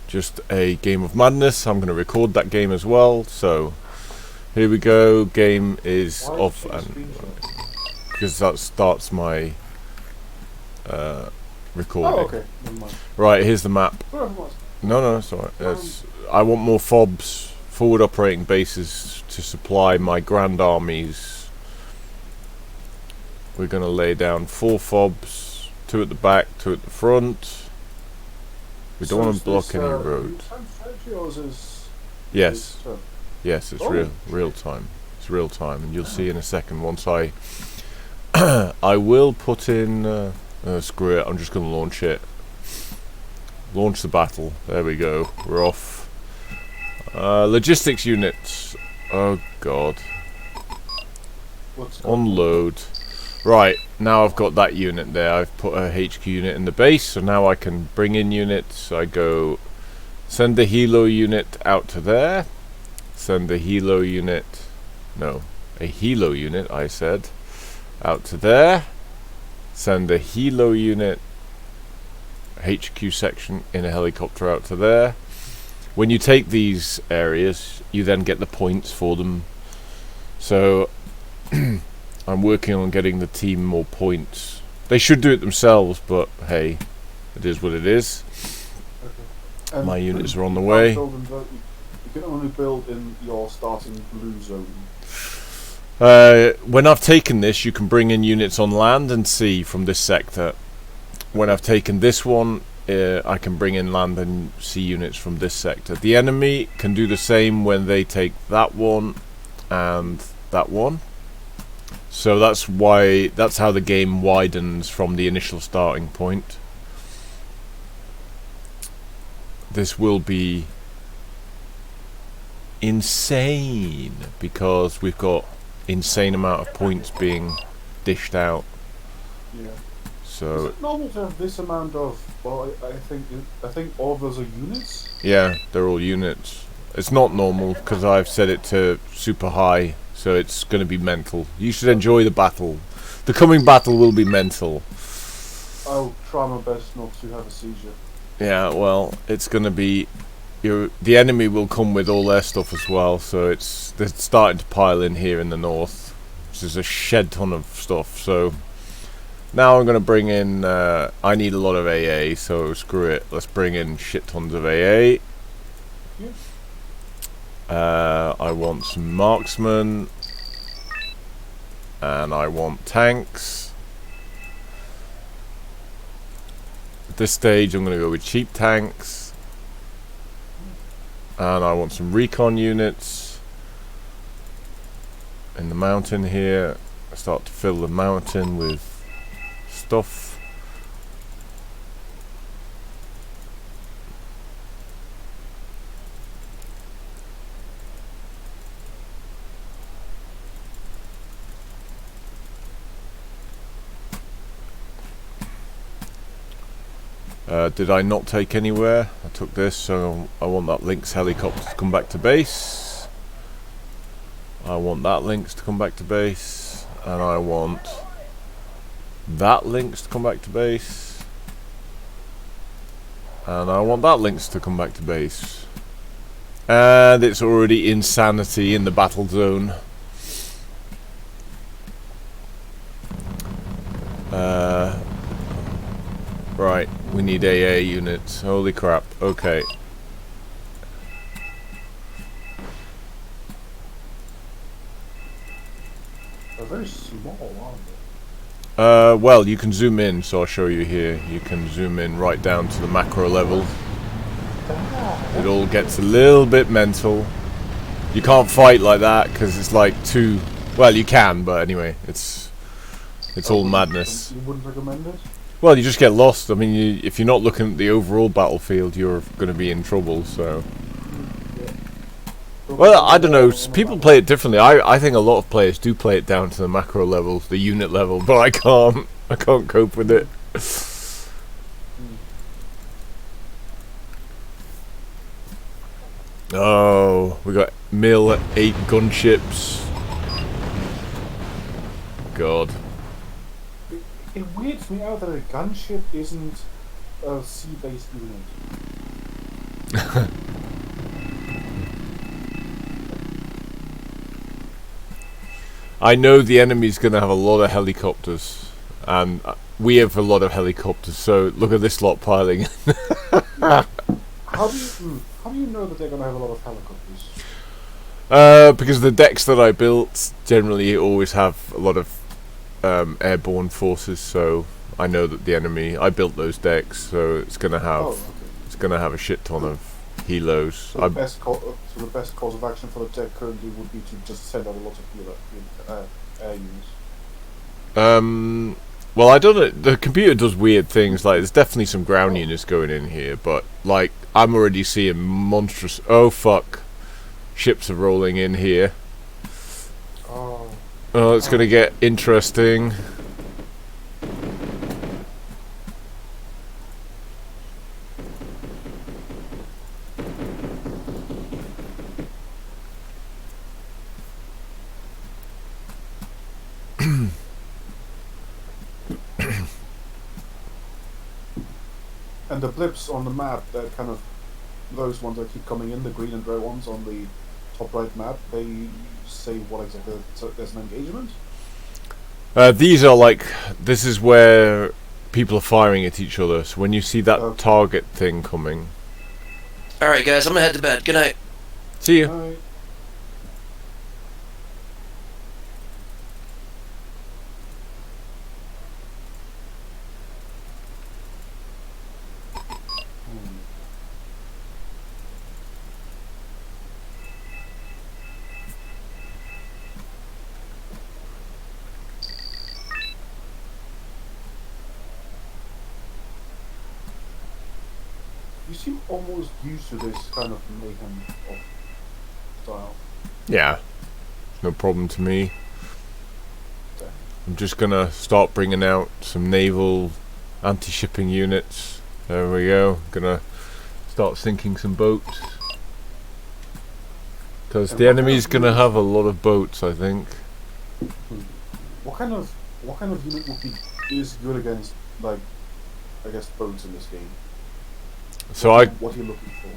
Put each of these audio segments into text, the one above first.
just a game of madness. I'm going to record that game as well. So here we go. Game is off, and because that starts my recording. Oh, okay. Never mind. Right, here's the map. Oh, No, it's alright. I want more FOBs, forward operating bases, to supply my grand armies. We're going to lay down 4 FOBs, 2 at the back, 2 at the front. We don't want to block any roads. Yes, yes, it's real time. It's real time, and you'll see in a second once I I will put in. Screw it. I'm just going to launch it. Launch the battle. There we go. We're off. Logistics units. Oh god. Unload. Right, now I've got that unit there. I've put a HQ unit in the base, so now I can bring in units. I go send the helo unit out to there. Send the helo unit. No, a helo unit, I said. Out to there. Send a helo unit HQ section in a helicopter out to there. When you take these areas, you then get the points for them. So I'm working on getting the team more points. They should do it themselves, but hey, it is what it is. Okay. My units are on the way. You can only build in your starting blue zone. When I've taken this, you can bring in units on land and sea from this sector. When I've taken this one, I can bring in land and sea units from this sector. The enemy can do the same when they take that one and that one. So that's how the game widens from the initial starting point. This will be insane because we've got insane amount of points being dished out. Yeah. So is it normal to have this amount of? Well, I think all of those are units. Yeah, they're all units. It's not normal because I've set it to super high, so it's going to be mental. You should enjoy the battle. The coming battle will be mental. I'll try my best not to have a seizure. Yeah, well, it's going to be. The enemy will come with all their stuff as well, so they're starting to pile in here in the north. There's a shed ton of stuff, so now I'm going to bring in, I need a lot of AA, so screw it, let's bring in shit tons of AA. I want some marksmen, and I want tanks. At this stage I'm going to go with cheap tanks. And I want some recon units in the mountain here. I start to fill the mountain with stuff. Did I not take anywhere? I took this, so I want that Lynx helicopter to come back to base. I want that Lynx to come back to base. And I want that Lynx to come back to base. And I want that Lynx to come back to base. And it's already insanity in the battle zone. Right, we need AA units. Holy crap. Okay. They're very small, aren't they? Well, you can zoom in, so I'll show you here. You can zoom in right down to the macro level. It all gets a little bit mental. You can't fight like that because it's like too. Well, you can, but anyway, it's all madness. You wouldn't recommend it? Well, you just get lost. I mean, if you're not looking at the overall battlefield, you're going to be in trouble. So, well, I don't know. People play it differently. I think a lot of players do play it down to the macro level, the unit level, but I can't. I can't cope with it. Oh, we got Mil 8 gunships. God. It weirds me out that a gunship isn't a sea-based unit. I know the enemy's going to have a lot of helicopters, and we have a lot of helicopters, so look at this lot piling in. How do you know that they're going to have a lot of helicopters? Because the decks that I built generally always have a lot of airborne forces, so I know that the enemy. I built those decks, so it's gonna have a shit ton of helos. So the best course of action for the deck currently would be to just send out a lot of air units. Well, I don't know. The computer does weird things. Like, there's definitely some ground units going in here, but like, I'm already seeing monstrous. Oh fuck! Ships are rolling in here. Oh, it's gonna get interesting. And the blips on the map, they're kind of those ones that keep coming in, the green and red ones on the top right map, they say what exactly? So there's an engagement? These are like, this is where people are firing at each other, so when you see that target thing coming. Alright guys, I'm gonna head to bed. Good night. See you. Bye. You seem almost used to this kind of mayhem of style. Yeah, no problem to me. Okay. I'm just gonna start bringing out some naval anti-shipping units. There we go. Gonna start sinking some boats. Because the enemy's gonna have a lot of boats, I think. What kind of unit is good against, like, I guess, boats in this game? So what are you looking for?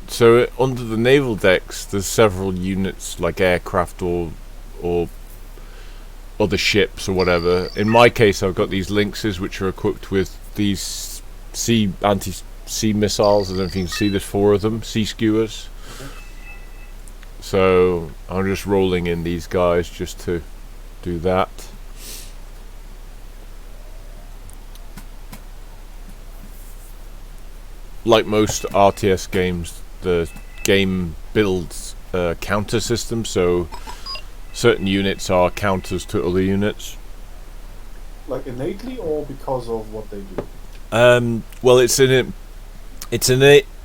So under the naval decks, there's several units like aircraft or other ships or whatever. In my case, I've got these Lynxes which are equipped with these anti-sea missiles. I don't know if you can see, there's 4 of them, sea skewers. Okay. So I'm just rolling in these guys just to do that. Like most RTS games, the game builds a counter system, so certain units are counters to other units. Like innately, or because of what they do? Well, it's an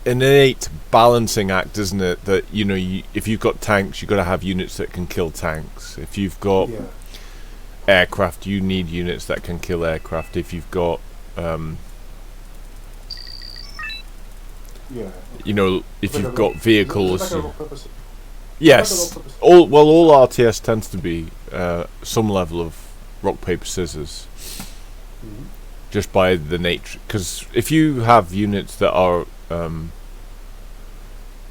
innate balancing act, isn't it? That if you've got tanks, you've got to have units that can kill tanks. If you've got aircraft, you need units that can kill aircraft. If you've got if you've got vehicles, yes. All RTS tends to be some level of rock paper scissors, just by the nature. Because if you have units that are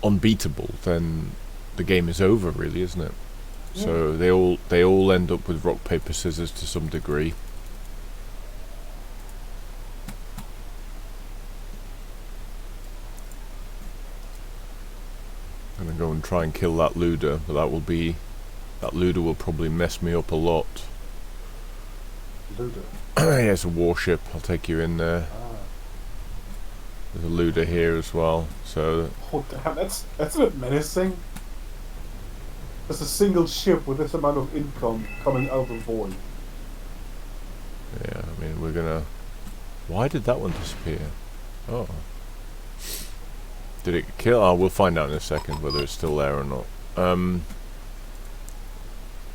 unbeatable, then the game is over, really, isn't it? Yeah. So they all end up with rock paper scissors to some degree. I'm gonna go and try and kill that Luda, but that Luda will probably mess me up a lot. Luda? Yeah, it's a warship. I'll take you in there. There's a Luda here as well. So. Oh damn, that's a bit menacing. There's a single ship with this amount of income coming out of the void. Yeah, I mean we're gonna. Why did that one disappear? Oh. Did it kill? Oh, we'll find out in a second whether it's still there or not.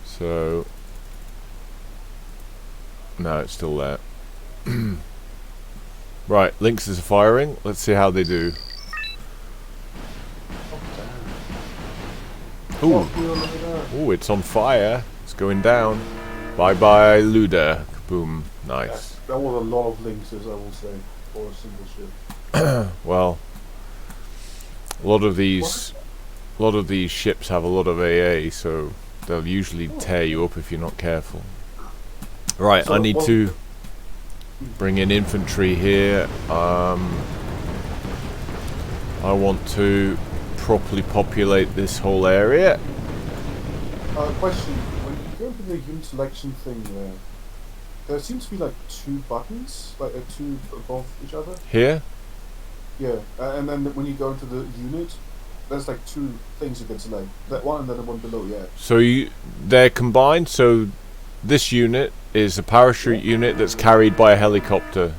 So no, it's still there. Right, Lynxes are firing. Let's see how they do. Ooh, ooh, it's on fire. It's going down. Bye bye, Luda. Boom. Nice. That was a lot of Lynxes, I will say, for a single ship. Well, A lot of these ships have a lot of AA, so they'll usually tear you up if you're not careful. Right, So, I need well- to bring in infantry here. I want to properly populate this whole area. Question: when you go to the unit selection thing, there seems to be like 2 buttons, like 2 above each other. Here? Yeah, and then when you go into the unit, there's like 2 things you can select. That one and then the one below. Yeah. So they're combined, so this unit is a parachute unit that's carried by a helicopter.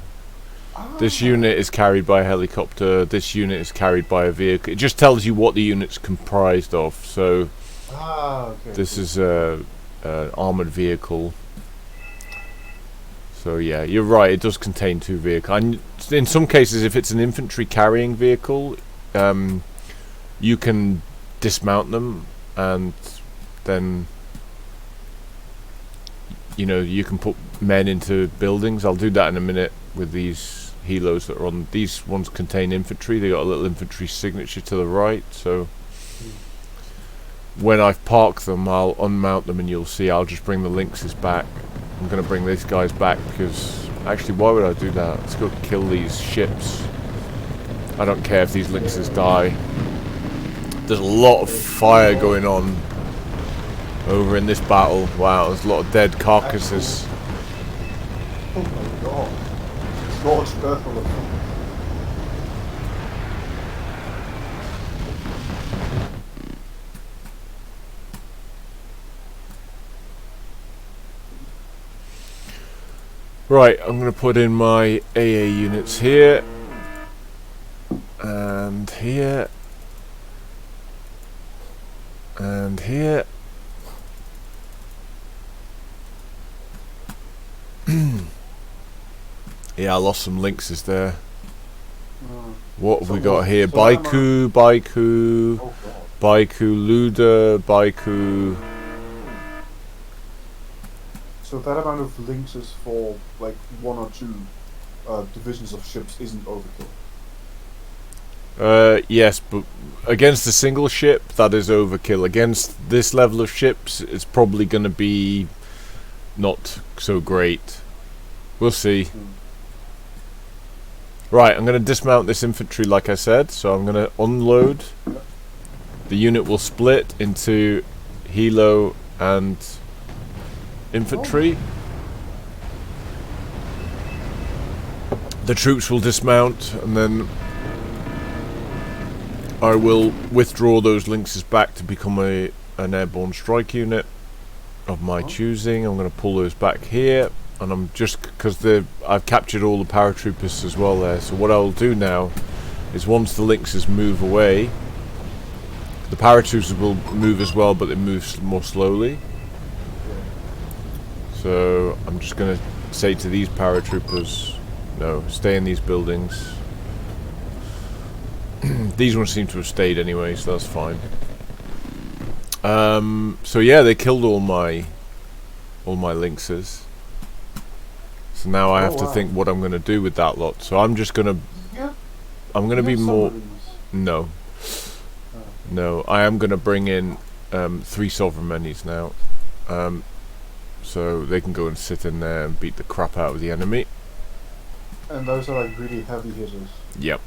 This unit is carried by a helicopter, this unit is carried by a vehicle. It just tells you what the unit's comprised of. So Okay. this is an armoured vehicle. So yeah, you're right, it does contain 2 vehicles. And in some cases, if it's an infantry carrying vehicle, you can dismount them and then you can put men into buildings. I'll do that in a minute with these helos that are on. These ones contain infantry. They got a little infantry signature to the right, so when I've parked them, I'll unmount them and you'll see I'll just bring the Lynxes back. I'm going to bring these guys back because actually, why would I do that? Let's go kill these ships. I don't care if these Lynxes die. There's a lot of fire going on over in this battle. Wow, there's a lot of dead carcasses. Oh my god. It's large purple. Right, I'm going to put in my AA units here. And here. And here. Yeah, I lost some Lynxes there. What have we got here? Baiku, Baiku, Oh god. Baiku, Luda, Baiku. So that amount of Lynxes for like 1 or 2 divisions of ships isn't overkill. Yes, but against a single ship, that is overkill. Against this level of ships, it's probably going to be not so great. We'll see. Right, I'm going to dismount this infantry like I said, so I'm going to unload. The unit will split into helo and infantry. The troops will dismount and then I will withdraw those Lynxes back to become an airborne strike unit of my choosing. I'm going to pull those back here, and I'm just because I've captured all the paratroopers as well there. So what I'll do now is once the Lynxes move away, the paratroopers will move as well, but they move more slowly. So I'm just going to say to these paratroopers, no, stay in these buildings. These ones seem to have stayed anyway, so that's fine. So yeah, they killed all my Lynxes. So now I have to think what I'm going to do with that lot. So I'm just going to... Yeah. I'm going to be more... Submarines. No, I am going to bring in 3 sovereign minis now. So they can go and sit in there and beat the crap out of the enemy. And those are like really heavy hitters. Yep.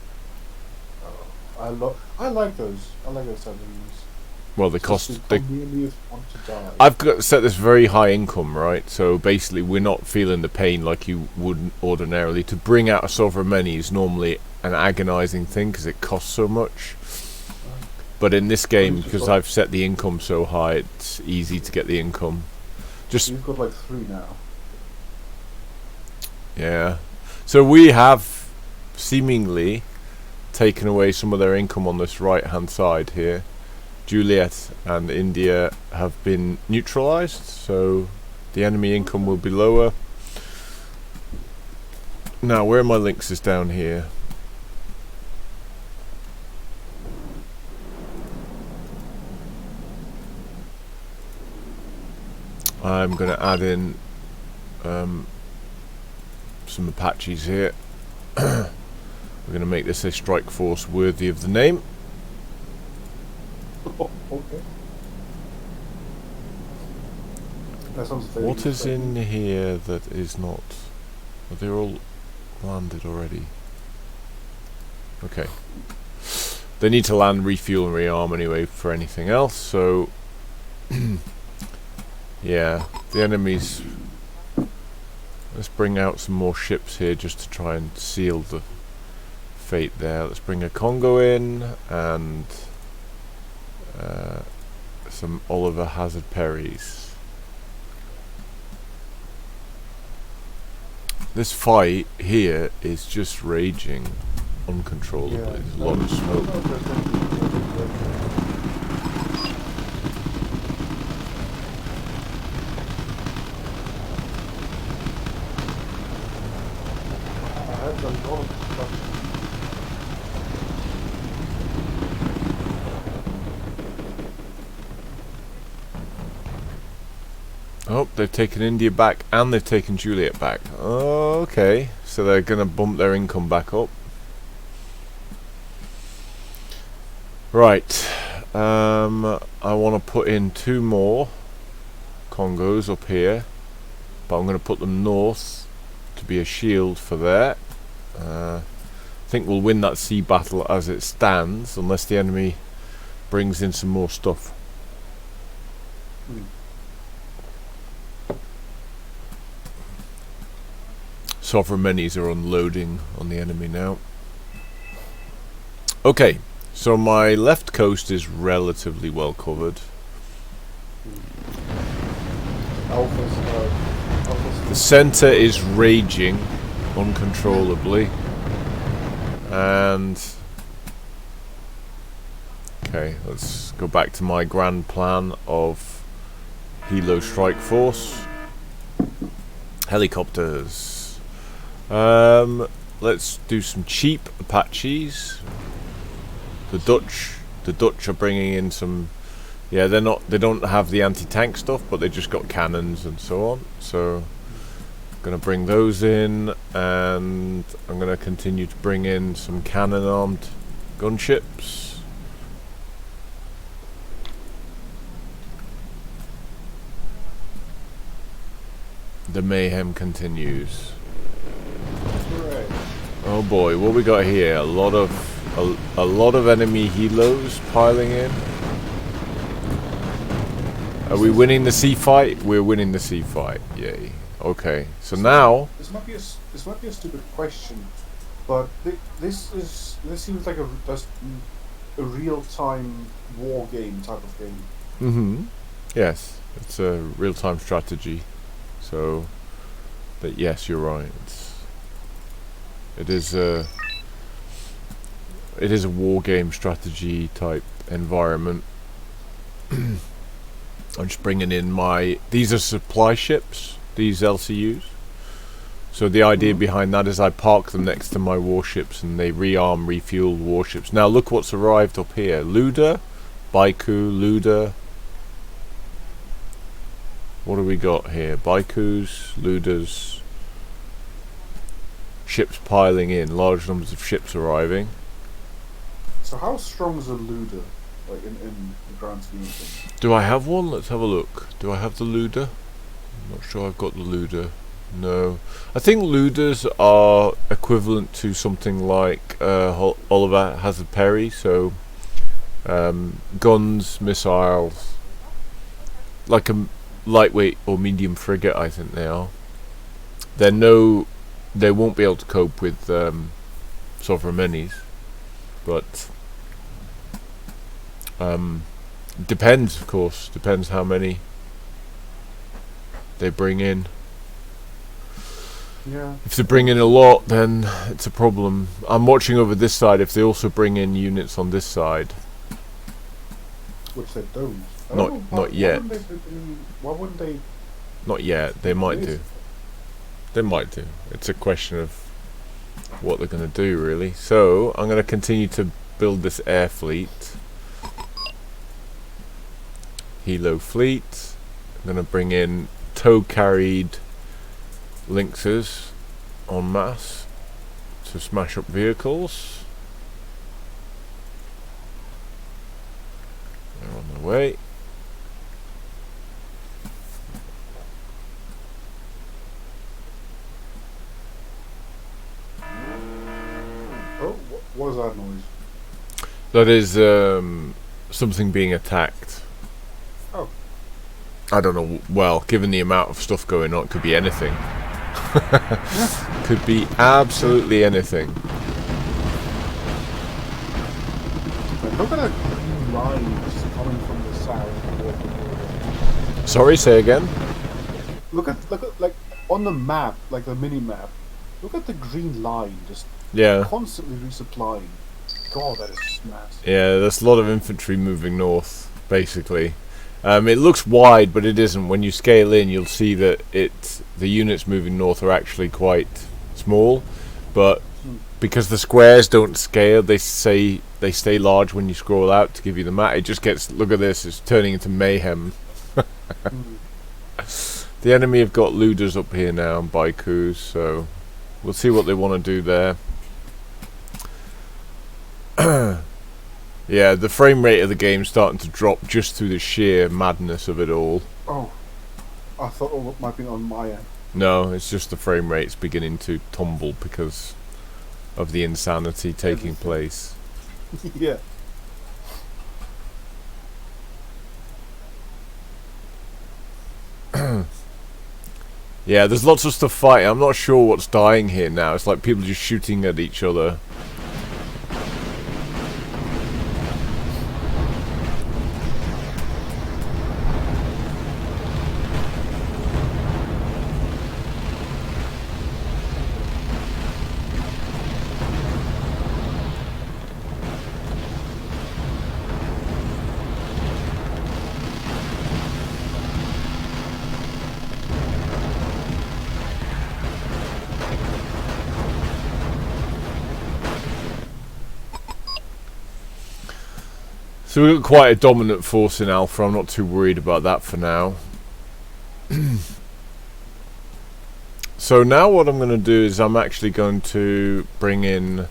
I like those. I like those submarines. Well, they cost... They, really want to die. I've got set this very high income, right? So basically we're not feeling the pain like you would ordinarily. To bring out a sovereign mini is normally an agonizing thing because it costs so much. But in this game, because I've set the income so high, it's easy to get the income. Just You've got like 3 now. yeah. So we have seemingly taken away some of their income on this right hand side here. Juliet and India have been neutralized, so the enemy income will be lower. Now, where are my Lynxes down here? I'm going to add in some Apaches here. We're going to make this a strike force worthy of the name. Okay. That sounds very What is in threatening. here that is not... Are they all landed already? Okay. They need to land, refuel and rearm anyway for anything else, so... yeah, the enemies... Let's bring out some more ships here just to try and seal the fate there. Let's bring a Congo in and some Oliver Hazard Perrys. This fight here is just raging uncontrollably. Yeah. There's a lot of smoke. I had a lot of stuff. Oh, they've taken India back and they've taken Juliet back. Oh, okay, so they're going to bump their income back up. Right, I want to put in 2 more Congos up here, but I'm going to put them north to be a shield for that. I think we'll win that sea battle as it stands, unless the enemy brings in some more stuff. Sovereign minis are unloading on the enemy now. Okay, so my left coast is relatively well covered. The centre is raging uncontrollably. And... okay, let's go back to my grand plan of Helo Strike Force. Helicopters. Let's do some cheap Apaches. The Dutch are bringing in some. Yeah, they don't have the anti-tank stuff, but they just got cannons and so on. So, I'm gonna bring those in, and I'm gonna continue to bring in some cannon-armed gunships. The mayhem continues. Oh boy, what we got here? A lot of enemy helos piling in. Are we winning the sea fight? We're winning the sea fight. Yay. Okay. So now this might be a stupid question, but this seems like just a real-time war game type of game. Mm-hmm. Yes, it's a real-time strategy. So, but yes, you're right. It is a war game strategy type environment. I'm just bringing in these are supply ships, these LCUs. So the idea behind that is I park them next to my warships and they rearm, refuel warships. Now look what's arrived up here. Luda, Baiku, Luda. What do we got here? Baikus, Ludas. Ships piling in, large numbers of ships arriving. So how strong is a Luda, like in the grand scheme of things? Do I have one? Let's have a look. Do I have the Luda? I'm not sure I've got the Luda. No. I think Ludas are equivalent to something like Oliver Hazard Perry, so guns, missiles, like a lightweight or medium frigate, I think they are. They won't be able to cope with sovereign minis, but depends, of course. Depends how many they bring in. Yeah. If they bring in a lot, then it's a problem. I'm watching over this side. If they also bring in units on this side, Which they don't. Not yet. Why wouldn't they? Not yet. They might do. They might do. It's a question of what they're going to do, really. So I'm going to continue to build this air fleet. Helo fleet. I'm going to bring in tow-carried Lynxes en masse to smash up vehicles. They're on their was that noise? That is something being attacked. Oh. I don't know. Well, given the amount of stuff going on, it could be anything. Could be absolutely anything. Look at a green line just coming from the south. Sorry, say again. Look at like on the map, like the mini map. Look at the green line just Yeah. constantly resupplying. God, that is massive. Yeah, there's a lot of infantry moving north, basically. It looks wide, but it isn't. When you scale in, you'll see that the units moving north are actually quite small, but because the squares don't scale, they stay large when you scroll out to give you the map. It just gets, look at this, it's turning into mayhem. The enemy have got looters up here now and baikus, so we'll see what they want to do there. Yeah, the frame rate of the game's starting to drop just through the sheer madness of it all. Oh, I thought it might be on my end. No, it's just the frame rate's beginning to tumble because of the insanity taking place. Yeah. Yeah, there's lots of stuff fighting. I'm not sure what's dying here now. It's like people just shooting at each other. So we've got quite a dominant force in Alpha. I'm not too worried about that for now. So now what I'm going to do is I'm actually going to bring in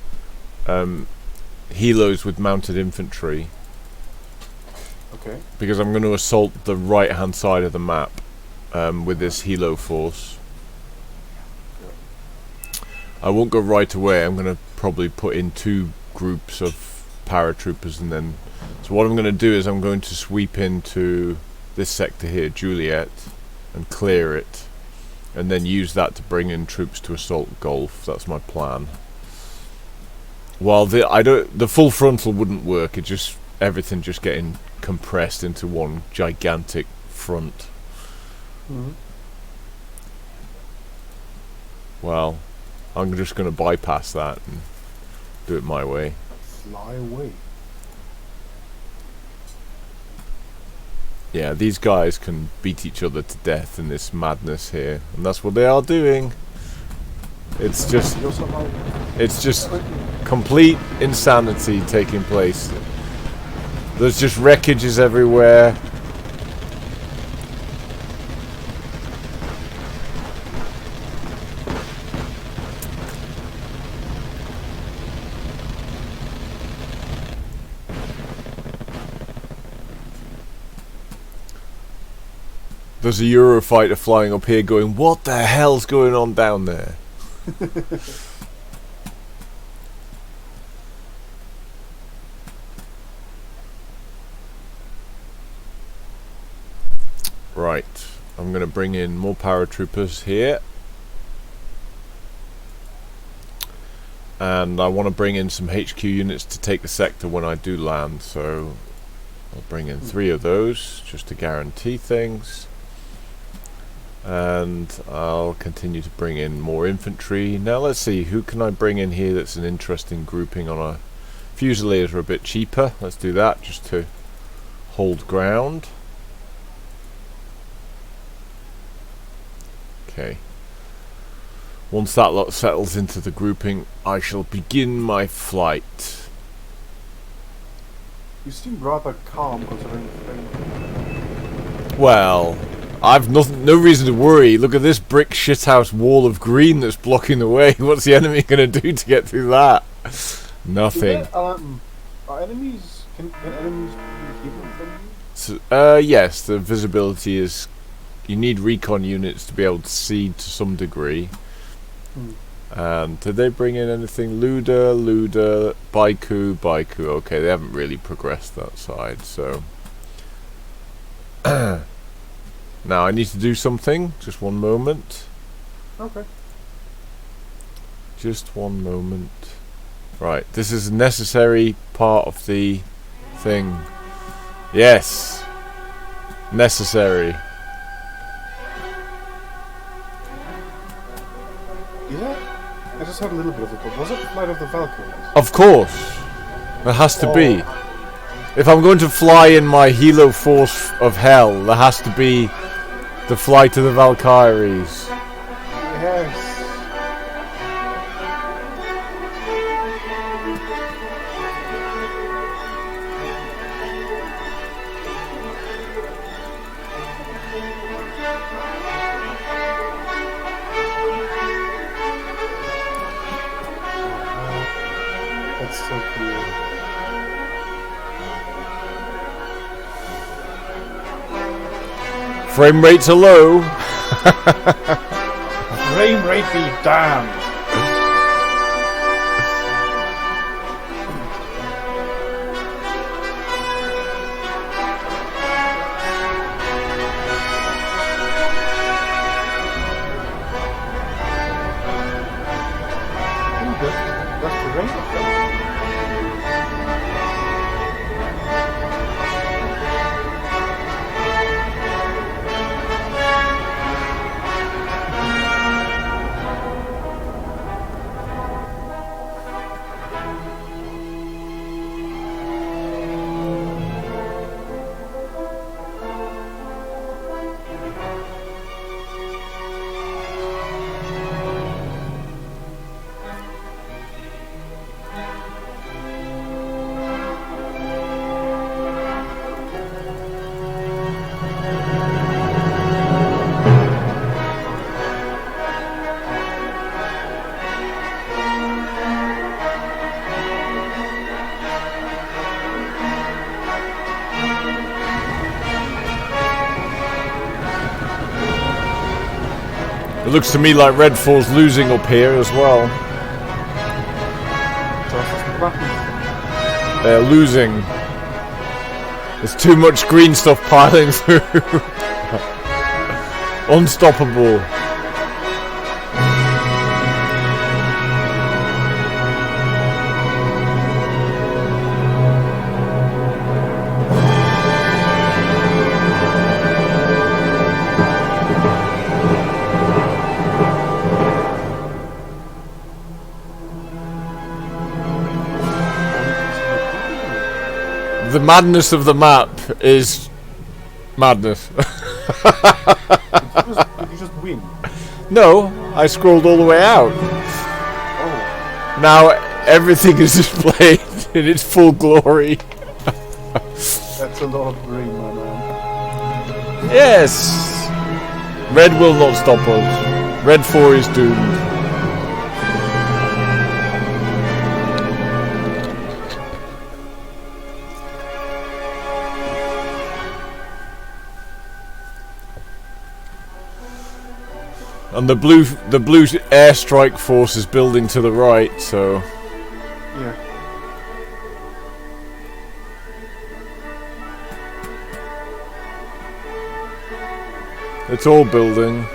helos with mounted infantry. Okay. Because I'm going to assault the right hand side of the map with this helo force. I won't go right away. I'm going to probably put in 2 groups of paratroopers and then... So what I'm going to do is I'm going to sweep into this sector here, Juliet, and clear it, and then use that to bring in troops to assault Gulf. That's my plan. While the full frontal wouldn't work. It just everything just getting compressed into one gigantic front. Mm-hmm. Well, I'm just going to bypass that and do it my way. Fly away. Yeah, these guys can beat each other to death in this madness here, and that's what they are doing. It's just complete insanity taking place. There's just wreckages everywhere. There's a Eurofighter flying up here going, what the hell's going on down there? Right, I'm going to bring in more paratroopers here. And I want to bring in some HQ units to take the sector when I do land, so I'll bring in 3 of those just to guarantee things. And I'll continue to bring in more infantry. Now let's see, who can I bring in here that's an interesting grouping on a... Fusiliers are a bit cheaper. Let's do that just to hold ground. Okay. Once that lot settles into the grouping, I shall begin my flight. You seem rather calm considering the thing. Well... I've no reason to worry. Look at this brick shithouse wall of green that's blocking the way. What's the enemy going to do to get through that? Nothing. Are enemies... Can enemies be hidden from you? So, yes, the visibility is... You need recon units to be able to see to some degree. And did they bring in anything? Luda, Baiku. Okay, they haven't really progressed that side, so... Now I need to do something. Just one moment. Okay. Just one moment. Right, this is a necessary part of the thing. Yes! Necessary. Yeah, I just had a little bit of it, but was it Flight of the Valkyries? Of course! There has to be. If I'm going to fly in my Helo Force of Hell, there has to be the Flight of the Valkyries. Yes. That's so cool. Frame rates are low. Frame rate be damned. That's the rate of them. It looks to me like Redfall's losing up here as well. They're losing. There's too much green stuff piling through. Unstoppable. The madness of the map is madness. Did you just win? No, I scrolled all the way out. Oh. Now everything is displayed in its full glory. That's a lot of green, my man. Yes! Red will not stop us. Red 4 is doomed. And the blue airstrike force is building to the right, so Yeah. it's all building.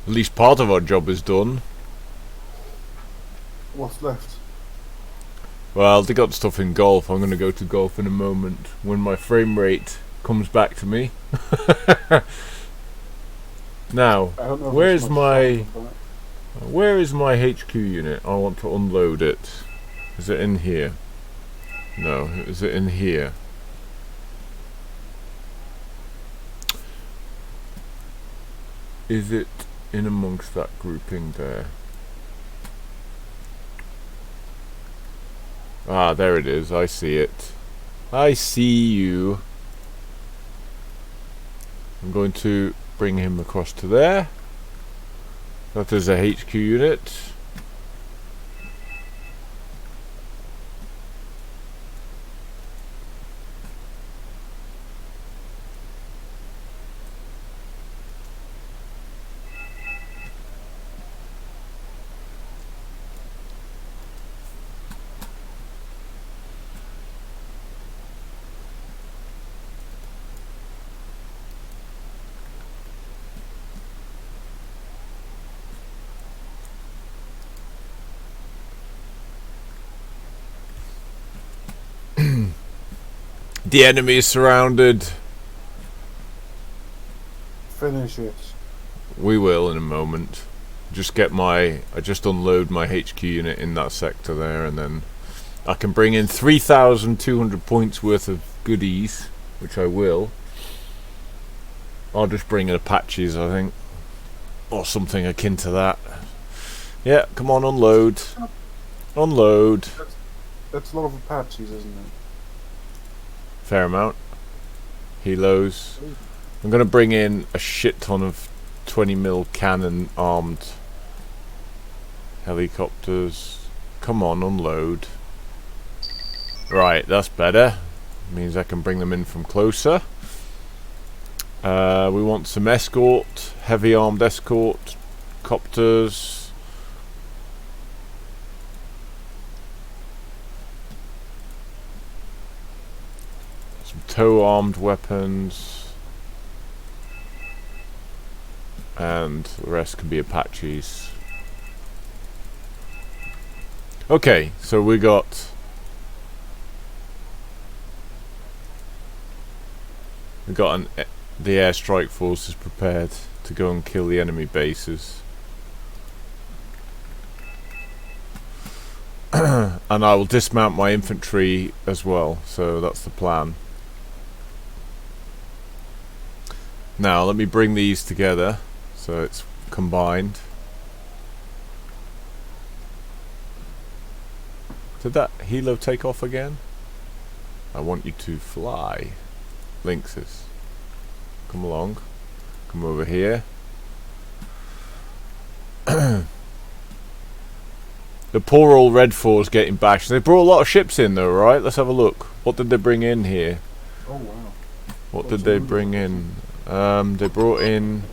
At least part of our job is done. What's left? Well, they got stuff in golf. I'm going to go to golf in a moment when my frame rate comes back to me. Now, I don't know if where there's is much my fun for that. where is my HQ unit? I want to unload it. Is it in here? No, is it in here? Is it in amongst that grouping there? Ah, there it is. I see it. I see you. I'm going to bring him across to there. That is a HQ unit. The enemy is surrounded. Finish it. We will in a moment. I just unload my HQ unit in that sector there, and then I can bring in 3,200 points worth of goodies, which I will. I'll just bring in Apaches, I think, or something akin to that. Yeah, come on, unload. Unload. That's a lot of Apaches, isn't it? Fair amount. Helos. I'm going to bring in a shit ton of 20mm cannon armed helicopters. Come on, unload. Right, that's better. Means I can bring them in from closer. We want some escort, heavy armed escort, copters. Some tow armed weapons. And the rest can be Apaches. Okay, so we got the airstrike force is prepared to go and kill the enemy bases. And I will dismount my infantry as well, so that's the plan. Now let me bring these together so it's combined. Did that helo take off again? I want you to fly. Lynxes. Come along. Come over here. The poor old Red 4's getting bashed. They brought a lot of ships in though, right? Let's have a look. What did they bring in here? Oh wow. What did they bring in? They brought in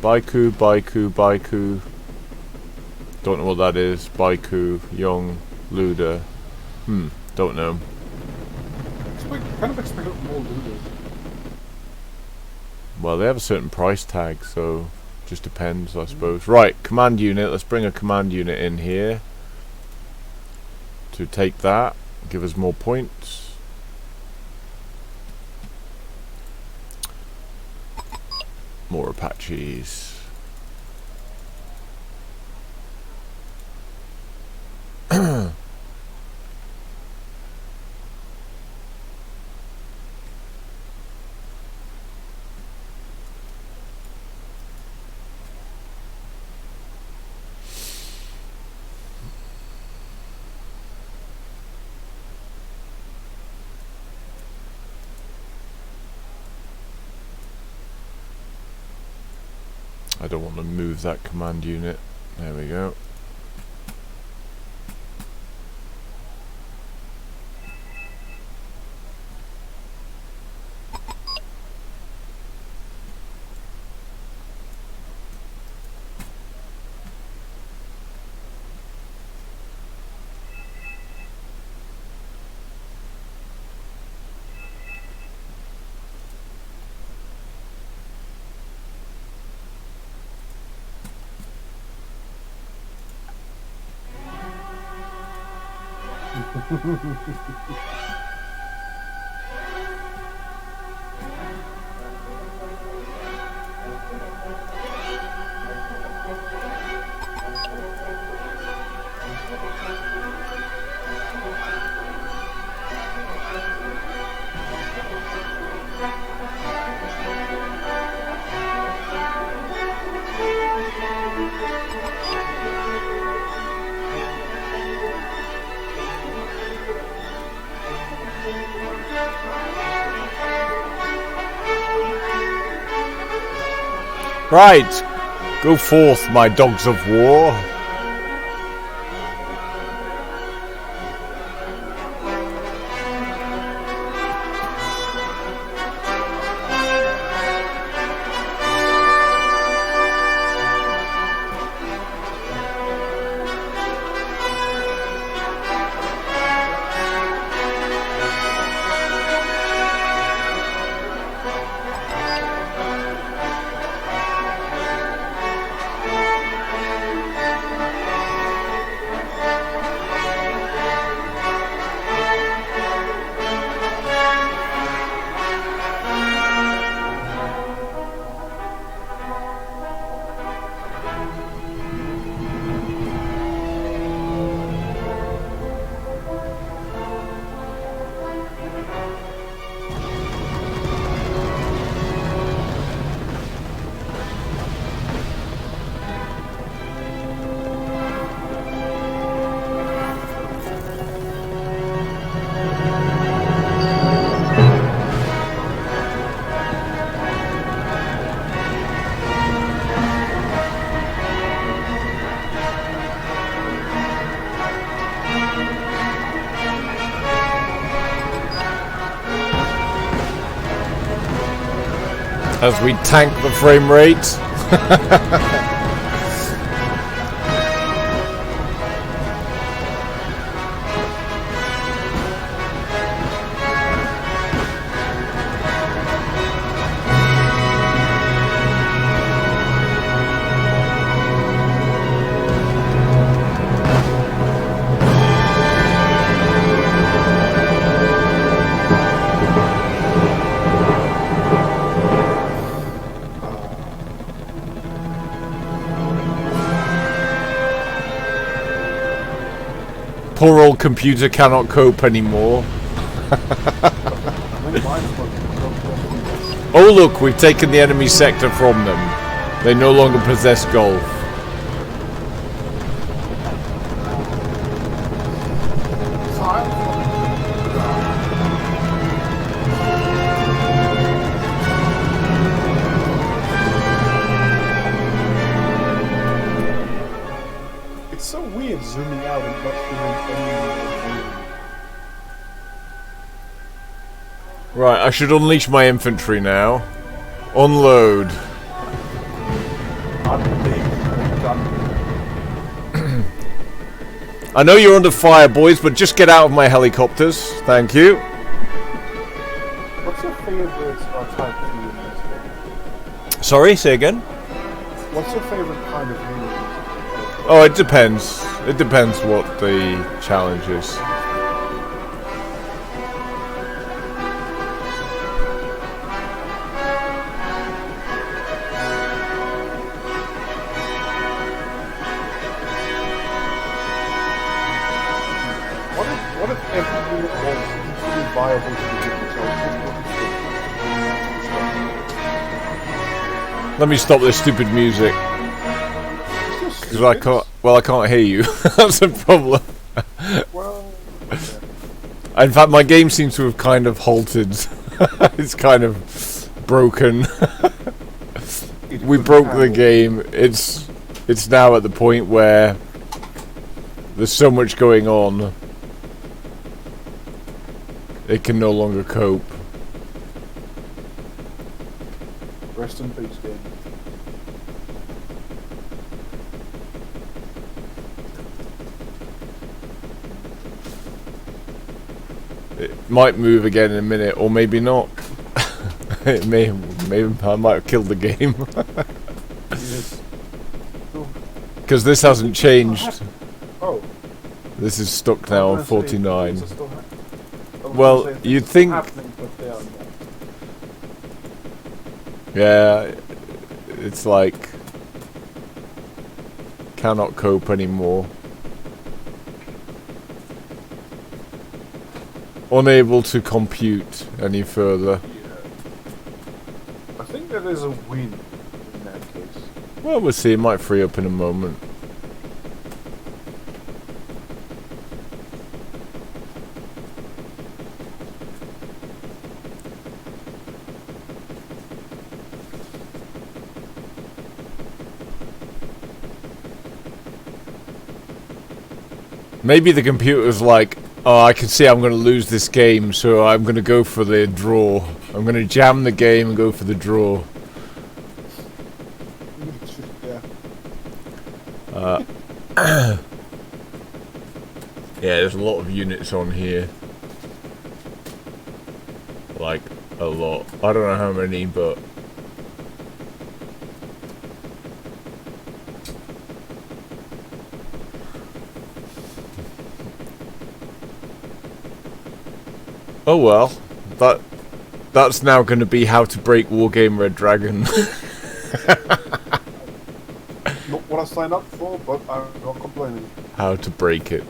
Baiku. Don't know what that is. Baiku, Young, Luda. Don't know. Kind of expect more looters. Well, they have a certain price tag, so just depends, I suppose. Right, command unit. Let's bring a command unit in here to take that. Give us more points. More Apaches. I don't want to move that command unit. There we go. Right, go forth, my dogs of war. As we tank the frame rate. Poor old computer cannot cope anymore. Oh look, we've taken the enemy sector from them. They no longer possess golf. It's so weird zooming out and not feeling any. Right, I should unleash my infantry now. Unload. I know you're under fire, boys, but just get out of my helicopters. Thank you. What's your favorite type of unit? Sorry, say again? What's your favorite kind of unit? Oh, it depends. It depends what the challenge is. What if every unit was equally viable to the different challenges? Let me stop this stupid music. Because I can't. Well, I can't hear you. That's a problem. Well, in fact, my game seems to have kind of halted. It's kind of broken. We broke the game. It's now at the point where there's so much going on. It can no longer cope. Rest in peace, game. It might move again in a minute, or maybe not. It maybe I might have killed the game. Yes. Because this hasn't changed. Oh. This is stuck now on I'm gonna say 49. things are still I was Well, gonna say you'd things are think- happening, but they are not. Yeah, it's like cannot cope anymore. Unable to compute any further. I think that is a win in that case. Well, we'll see. It might free up in a moment. Maybe the computer's like, oh, I can see I'm going to lose this game, so I'm going to go for the draw. I'm going to jam the game and go for the draw. Yeah. Yeah, there's a lot of units on here. Like, a lot. I don't know how many, but... Oh well. That's now going to be how to break Wargame Red Dragon. Not what I signed up for, but I'm not complaining. How to break it.